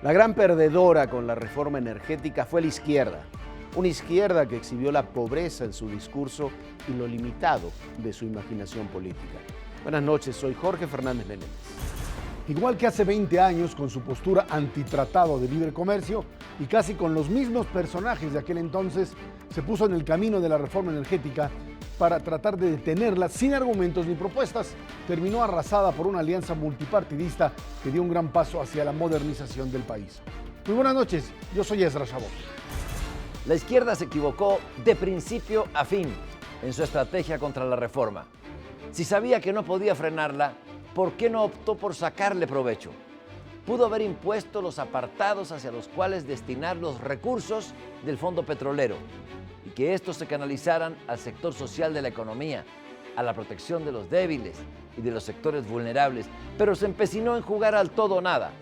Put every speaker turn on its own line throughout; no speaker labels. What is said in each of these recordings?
La gran perdedora con la reforma energética fue la izquierda. Una izquierda que exhibió la pobreza en su discurso y lo limitado de su imaginación política. Buenas noches, soy Jorge Fernández Menéndez.
Igual que hace 20 años, con su postura antitratado de libre comercio y casi con los mismos personajes de aquel entonces, se puso en el camino de la reforma energética para tratar de detenerla sin argumentos ni propuestas. Terminó arrasada por una alianza multipartidista que dio un gran paso hacia la modernización del país. Muy buenas noches, yo soy Ezra Chabot.
La izquierda se equivocó de principio a fin en su estrategia contra la reforma. Si sabía que no podía frenarla, ¿por qué no optó por sacarle provecho? Pudo haber impuesto los apartados hacia los cuales destinar los recursos del fondo petrolero y que estos se canalizaran al sector social de la economía, a la protección de los débiles y de los sectores vulnerables, pero se empecinó en jugar al todo o nada,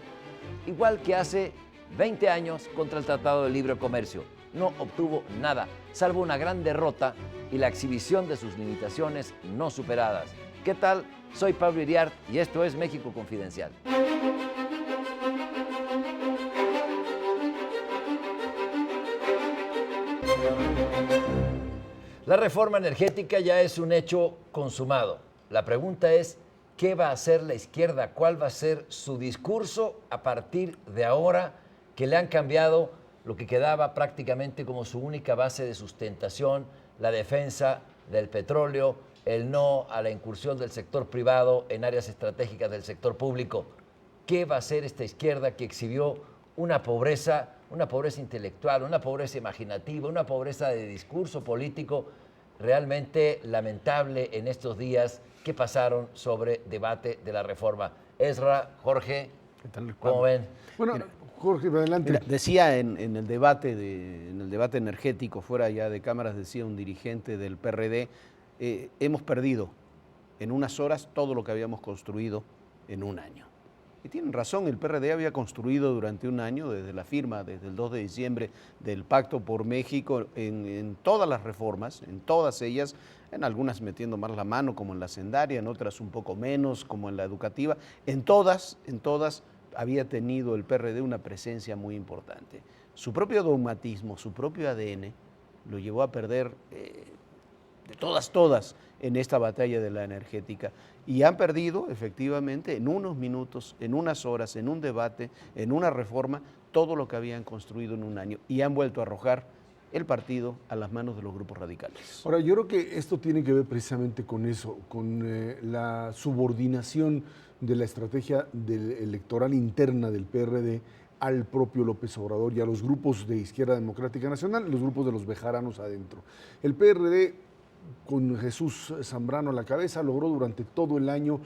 igual que hace 20 años contra el Tratado de Libre Comercio. No obtuvo nada, salvo una gran derrota y la exhibición de sus limitaciones no superadas. ¿Qué tal? Soy Pablo Iriart y esto es México Confidencial. La reforma energética ya es un hecho consumado. La pregunta es, ¿qué va a hacer la izquierda? ¿Cuál va a ser su discurso a partir de ahora que le han cambiado lo que quedaba prácticamente como su única base de sustentación, la defensa del petróleo, el no a la incursión del sector privado en áreas estratégicas del sector público? ¿Qué va a hacer esta izquierda que exhibió una pobreza intelectual, una pobreza imaginativa, una pobreza de discurso político realmente lamentable en estos días que pasaron sobre debate de la reforma? Ezra, Jorge, ¿cómo ven?
Bueno, Jorge, adelante.
Mira, decía en el debate energético, fuera ya de cámaras, decía un dirigente del PRD, hemos perdido en unas horas todo lo que habíamos construido en un año. Y tienen razón, el PRD había construido durante un año, desde la firma, desde el 2 de diciembre del Pacto por México, en todas las reformas, en todas ellas, en algunas metiendo más la mano, como en la hacendaria, en otras un poco menos, como en la educativa, en todas había tenido el PRD una presencia muy importante. Su propio dogmatismo, su propio ADN, lo llevó a perder de todas en esta batalla de la energética. Y han perdido, efectivamente, en unos minutos, en unas horas, en un debate, en una reforma, todo lo que habían construido en un año. Y han vuelto a arrojar el partido a las manos de los grupos radicales.
Ahora, yo creo que esto tiene que ver precisamente con eso, con la subordinación de la estrategia electoral interna del PRD al propio López Obrador y a los grupos de Izquierda Democrática Nacional, los grupos de los bejaranos adentro. El PRD, con Jesús Zambrano a la cabeza, logró durante todo el año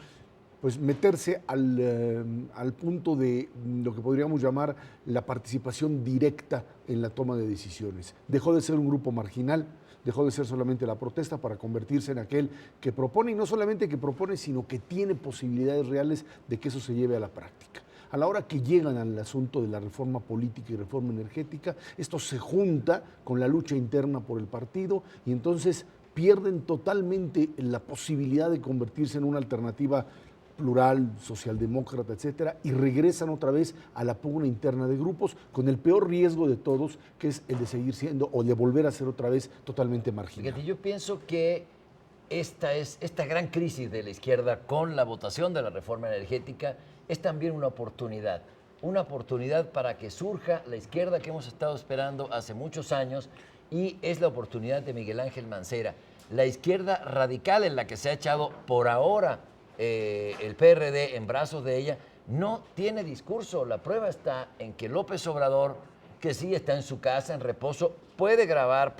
pues meterse al punto de lo que podríamos llamar la participación directa en la toma de decisiones. Dejó de ser un grupo marginal, dejó de ser solamente la protesta para convertirse en aquel que propone, y no solamente que propone, sino que tiene posibilidades reales de que eso se lleve a la práctica. A la hora que llegan al asunto de la reforma política y reforma energética, esto se junta con la lucha interna por el partido y entonces pierden totalmente la posibilidad de convertirse en una alternativa plural, socialdemócrata, etcétera, y regresan otra vez a la pugna interna de grupos con el peor riesgo de todos, que es el de seguir siendo o de volver a ser otra vez totalmente marginal.
Fíjate, yo pienso que esta gran crisis de la izquierda con la votación de la reforma energética es también una oportunidad para que surja la izquierda que hemos estado esperando hace muchos años, y es la oportunidad de Miguel Ángel Mancera, la izquierda radical en la que se ha echado por ahora el PRD en brazos de ella. No tiene discurso. La prueba está en que López Obrador, que sí está en su casa en reposo, puede grabar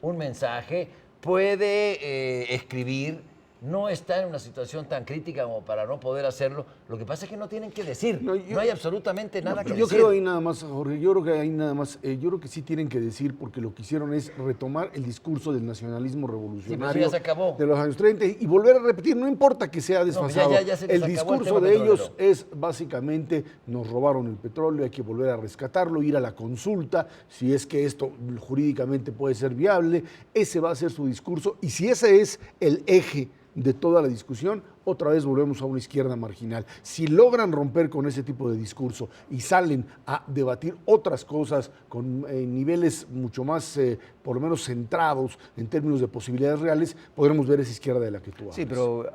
un mensaje, puede escribir. No está en una situación tan crítica como para no poder hacerlo. Lo que pasa es que no tienen que decir. No hay absolutamente nada que decir.
Yo creo ahí nada más, Jorge, yo creo que sí tienen que decir, porque lo que hicieron es retomar el discurso del nacionalismo revolucionario.
Sí, pero ya se acabó.
De los años 30 y volver a repetir, no importa que sea desfasado.
No, ya se les
el discurso de ellos es básicamente, nos robaron el petróleo, hay que volver a rescatarlo, ir a la consulta, si es que esto jurídicamente puede ser viable. Ese va a ser su discurso, y si ese es el eje de toda la discusión, otra vez volvemos a una izquierda marginal. Si logran romper con ese tipo de discurso y salen a debatir otras cosas con niveles mucho más, por lo menos centrados en términos de posibilidades reales, podremos ver esa izquierda de la que tú hablas.
Sí, pero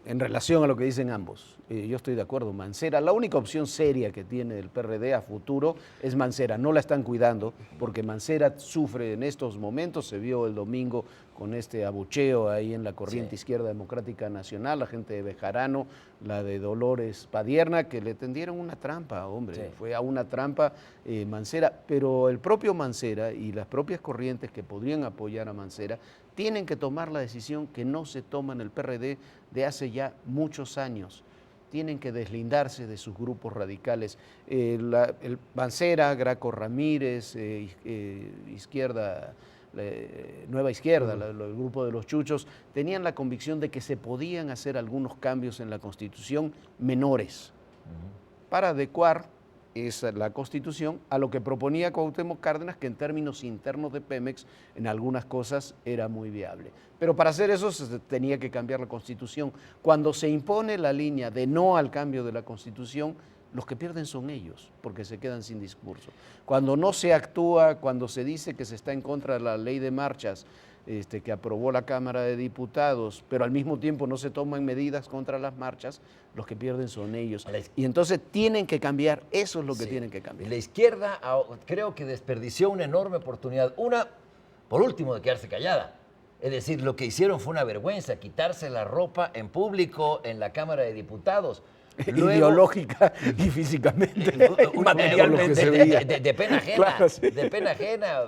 en relación a lo que dicen ambos, yo estoy de acuerdo. Mancera, la única opción seria que tiene el PRD a futuro es Mancera. No la están cuidando porque Mancera sufre en estos momentos. Se vio el domingo con este abucheo ahí en la corriente Izquierda Democrática Nacional, la gente de Bejarano, la de Dolores Padierna, que le tendieron una trampa, hombre. Sí. Fue a una trampa Mancera, pero el propio Mancera y las propias corrientes que podrían apoyar a Mancera tienen que tomar la decisión que no se toma en el PRD de hace ya muchos años. Tienen que deslindarse de sus grupos radicales. El Mancera, Graco Ramírez, Izquierda, Nueva Izquierda, el grupo de los Chuchos, tenían la convicción de que se podían hacer algunos cambios en la Constitución menores para adecuar la Constitución a lo que proponía Cuauhtémoc Cárdenas, que en términos internos de Pemex en algunas cosas era muy viable. Pero para hacer eso se tenía que cambiar la Constitución. Cuando se impone la línea de no al cambio de la Constitución, los que pierden son ellos, porque se quedan sin discurso. Cuando no se actúa, cuando se dice que se está en contra de la ley de marchas que aprobó la Cámara de Diputados, pero al mismo tiempo no se toman medidas contra las marchas, los que pierden son ellos. Y entonces tienen que cambiar, eso es lo que tienen que cambiar.
La izquierda creo que desperdició una enorme oportunidad. Una, por último, de quedarse callada. Es decir, lo que hicieron fue una vergüenza, quitarse la ropa en público en la Cámara de Diputados.
Luego, ideológica y físicamente, materialmente.
De pena ajena, claro, sí. De pena ajena.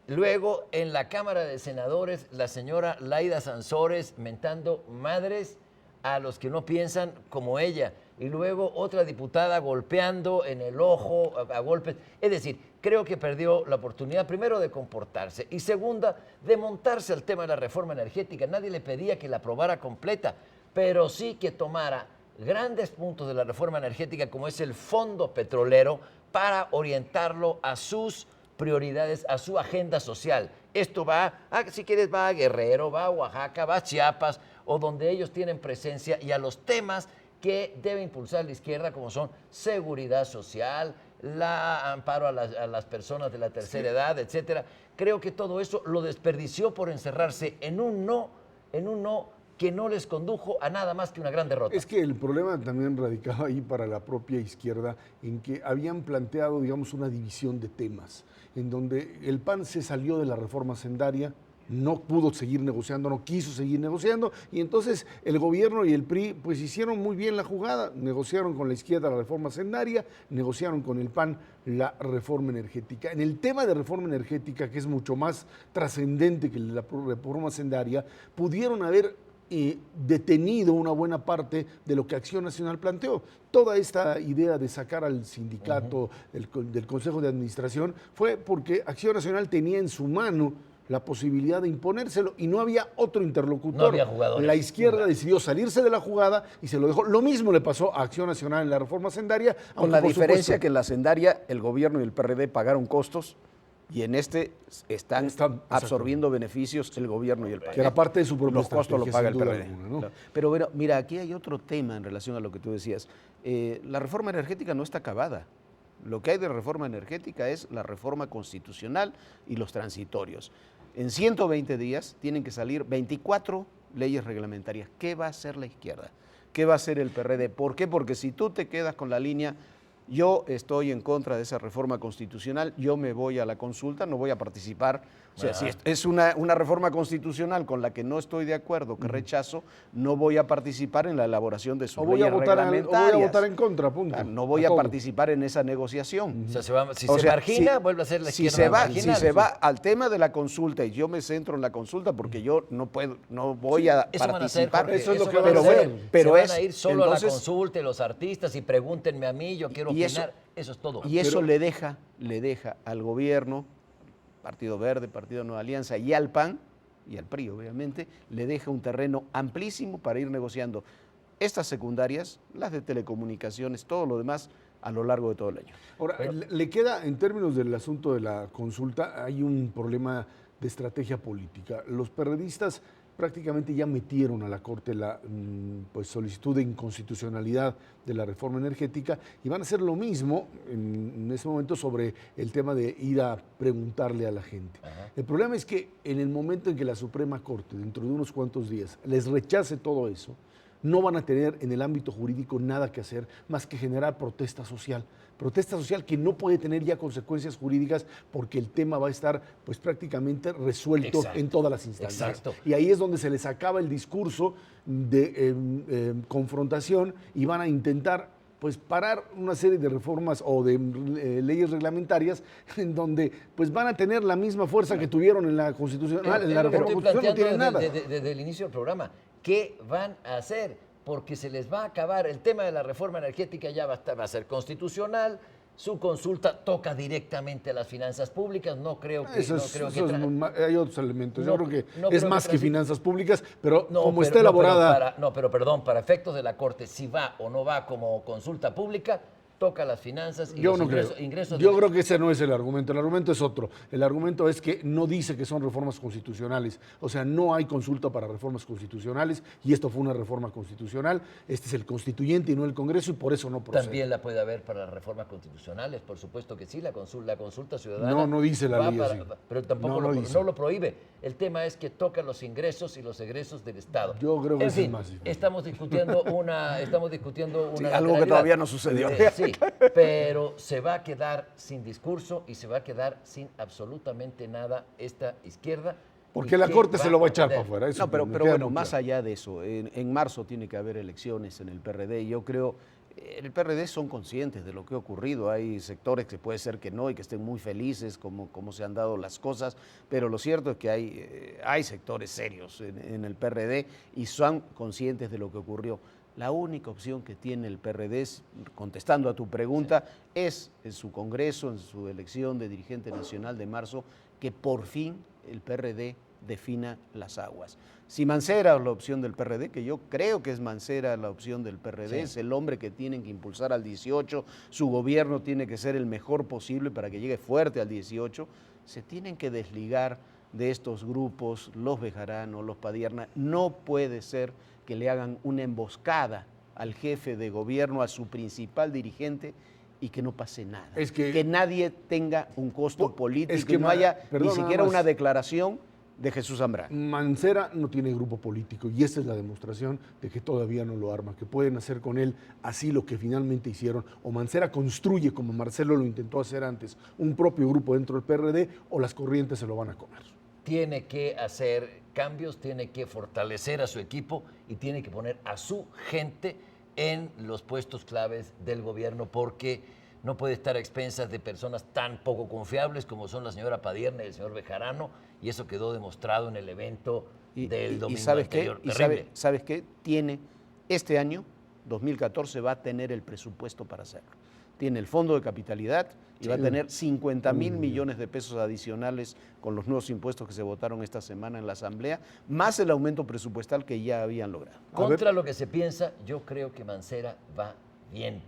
Luego, en la Cámara de Senadores, la señora Laida Sansores mentando madres a los que no piensan como ella. Y luego otra diputada golpeando en el ojo a golpes. Es decir, creo que perdió la oportunidad, primero, de comportarse y segunda, de montarse al tema de la reforma energética. Nadie le pedía que la aprobara completa, pero sí que tomara grandes puntos de la reforma energética, como es el fondo petrolero, para orientarlo a sus prioridades, a su agenda social. Esto va, si quieres, va a Guerrero, va a Oaxaca, va a Chiapas, o donde ellos tienen presencia, y a los temas que debe impulsar la izquierda, como son seguridad social, amparo a las personas de la tercera edad, etcétera. Creo que todo eso lo desperdició por encerrarse en un no que no les condujo a nada más que una gran derrota.
Es que el problema también radicaba ahí para la propia izquierda en que habían planteado, digamos, una división de temas, en donde el PAN se salió de la reforma hacendaria, no pudo seguir negociando, no quiso seguir negociando, y entonces el gobierno y el PRI pues hicieron muy bien la jugada, negociaron con la izquierda la reforma hacendaria, negociaron con el PAN la reforma energética. En el tema de reforma energética, que es mucho más trascendente que la reforma hacendaria, pudieron haber detenido una buena parte de lo que Acción Nacional planteó. Toda esta idea de sacar al sindicato del Consejo de Administración fue porque Acción Nacional tenía en su mano la posibilidad de imponérselo y no había otro interlocutor.
No había jugadores.
La izquierda decidió salirse de la jugada y se lo dejó. Lo mismo le pasó a Acción Nacional en la reforma hacendaria.
Con la diferencia que en la hacendaria el gobierno y el PRD pagaron costos y en este están absorbiendo beneficios el gobierno y el PRD.
Que era parte de su propia
Los costos lo paga el PRD.
Alguna, ¿no?
Claro. Pero bueno, mira, aquí hay otro tema en relación a lo que tú decías. La reforma energética no está acabada. Lo que hay de reforma energética es la reforma constitucional y los transitorios. En 120 días tienen que salir 24 leyes reglamentarias. ¿Qué va a hacer la izquierda? ¿Qué va a hacer el PRD? ¿Por qué? Porque si tú te quedas con la línea, yo estoy en contra de esa reforma constitucional, yo me voy a la consulta, no voy a participar. O sea, si es una reforma constitucional con la que no estoy de acuerdo, que rechazo, no voy a participar en la elaboración de sus leyes reglamentarias.
O voy a votar en contra, punto.
No voy a participar en esa negociación.
O sea, si se margina, vuelve a ser la izquierda
Si se va al tema de la consulta y yo me centro en la consulta porque yo no voy a participar.
Eso es lo que van a hacer. Pero van a ir solo a la consulta y los artistas y pregúntenme a mí, yo quiero opinar. Eso es todo.
Y eso le deja al gobierno, Partido Verde, Partido Nueva Alianza y al PAN, y al PRI obviamente, le deja un terreno amplísimo para ir negociando estas secundarias, las de telecomunicaciones, todo lo demás a lo largo de todo el año.
Ahora, le queda, en términos del asunto de la consulta, hay un problema de estrategia política. Los periodistas prácticamente ya metieron a la Corte la pues, solicitud de inconstitucionalidad de la reforma energética y van a hacer lo mismo en ese momento sobre el tema de ir a preguntarle a la gente. Ajá. El problema es que en el momento en que la Suprema Corte, dentro de unos cuantos días, les rechace todo eso, no van a tener en el ámbito jurídico nada que hacer más que generar protesta social que no puede tener ya consecuencias jurídicas porque el tema va a estar pues prácticamente resuelto. Exacto. En todas las instancias. Exacto. Y ahí es donde se les acaba el discurso de confrontación y van a intentar pues parar una serie de reformas o de leyes reglamentarias en donde pues van a tener la misma fuerza que tuvieron en la Constitucional. En la reforma constitucional no tienen nada.
Desde el inicio del programa, ¿qué van a hacer? Porque se les va a acabar el tema de la reforma energética, ya va a ser constitucional, su consulta toca directamente a las finanzas públicas, no creo que...
hay otros elementos, yo creo que es más que finanzas públicas, pero como está elaborada...
Pero para efectos de la Corte, si va o no va como consulta pública, toca las finanzas y
yo los ingresos. Yo creo que ese no es el argumento es otro. El argumento es que no dice que son reformas constitucionales, o sea, no hay consulta para reformas constitucionales y esto fue una reforma constitucional, este es el constituyente y no el Congreso y por eso no procede.
También la puede haber para las reformas constitucionales, por supuesto que sí, la consulta ciudadana.
No dice la ley así.
Pero tampoco no lo prohíbe. El tema es que toca los ingresos y los egresos del Estado.
Yo creo que es más difícil.
Estamos discutiendo una
sí, algo que todavía no sucedió.
Sí, pero se va a quedar sin discurso y se va a quedar sin absolutamente nada esta izquierda.
Porque la Corte se lo va a echar para afuera.
No, pero bueno, más allá de eso, en marzo tiene que haber elecciones en el PRD y yo creo, el PRD son conscientes de lo que ha ocurrido. Hay sectores que puede ser que no y que estén muy felices como se han dado las cosas, pero lo cierto es que hay sectores serios en el PRD y son conscientes de lo que ocurrió. La única opción que tiene el PRD, contestando a tu pregunta, es en su Congreso, en su elección de dirigente nacional de marzo, que por fin el PRD defina las aguas. Si Mancera es la opción del PRD, que yo creo que es Mancera la opción del PRD, sí, es el hombre que tienen que impulsar al 18, su gobierno tiene que ser el mejor posible para que llegue fuerte al 18, se tienen que desligar de estos grupos, los Bejarano, los Padierna. No puede ser que le hagan una emboscada al jefe de gobierno, a su principal dirigente, y que no pase nada. Que nadie tenga un costo político, que no haya ni siquiera una declaración de Jesús Zambrano.
Mancera no tiene grupo político y esta es la demostración de que todavía no lo arma, que pueden hacer con él así lo que finalmente hicieron. O Mancera construye, como Marcelo lo intentó hacer antes, un propio grupo dentro del PRD o las corrientes se lo van a comer.
Tiene que hacer cambios, tiene que fortalecer a su equipo y tiene que poner a su gente en los puestos claves del gobierno porque no puede estar a expensas de personas tan poco confiables como son la señora Padierna y el señor Bejarano, y eso quedó demostrado en el evento del domingo anterior.
¿Sabes qué? Este año, 2014, va a tener el presupuesto para hacerlo. Tiene el fondo de capitalidad y va a tener 50,000 millones de pesos adicionales con los nuevos impuestos que se votaron esta semana en la Asamblea, más el aumento presupuestal que ya habían logrado.
Contra lo que se piensa, yo creo que Mancera va bien,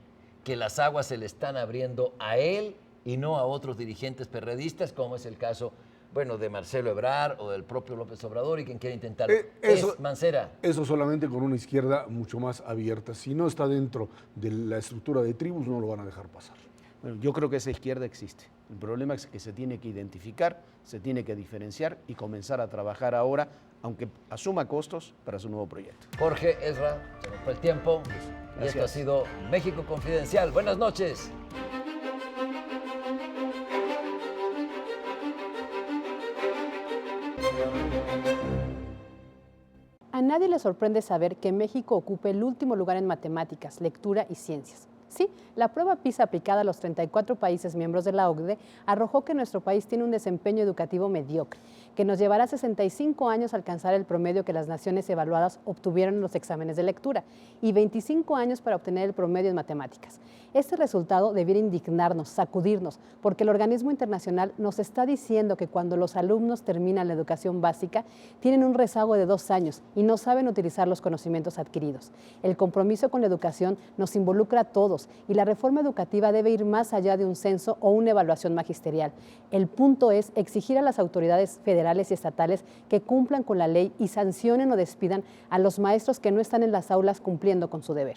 que las aguas se le están abriendo a él y no a otros dirigentes perredistas, como es el caso, de Marcelo Ebrard o del propio López Obrador y quien quiera intentarlo. Es Mancera.
Eso solamente con una izquierda mucho más abierta. Si no está dentro de la estructura de tribus, no lo van a dejar pasar.
Bueno, yo creo que esa izquierda existe. El problema es que se tiene que identificar, se tiene que diferenciar y comenzar a trabajar ahora, aunque asuma costos para su nuevo proyecto.
Jorge Ezra, se nos fue el tiempo. Gracias. Y esto ha sido México Confidencial. Buenas noches.
A nadie le sorprende saber que México ocupe el último lugar en matemáticas, lectura y ciencias. Sí, la prueba PISA aplicada a los 34 países miembros de la OCDE arrojó que nuestro país tiene un desempeño educativo mediocre, que nos llevará 65 años alcanzar el promedio que las naciones evaluadas obtuvieron en los exámenes de lectura y 25 años para obtener el promedio en matemáticas. Este resultado debiera indignarnos, sacudirnos, porque el organismo internacional nos está diciendo que cuando los alumnos terminan la educación básica, tienen un rezago de 2 años y no saben utilizar los conocimientos adquiridos. El compromiso con la educación nos involucra a todos, todos y la reforma educativa debe ir más allá de un censo o una evaluación magisterial. El punto es exigir a las autoridades federales y estatales que cumplan con la ley y sancionen o despidan a los maestros que no están en las aulas cumpliendo con su deber.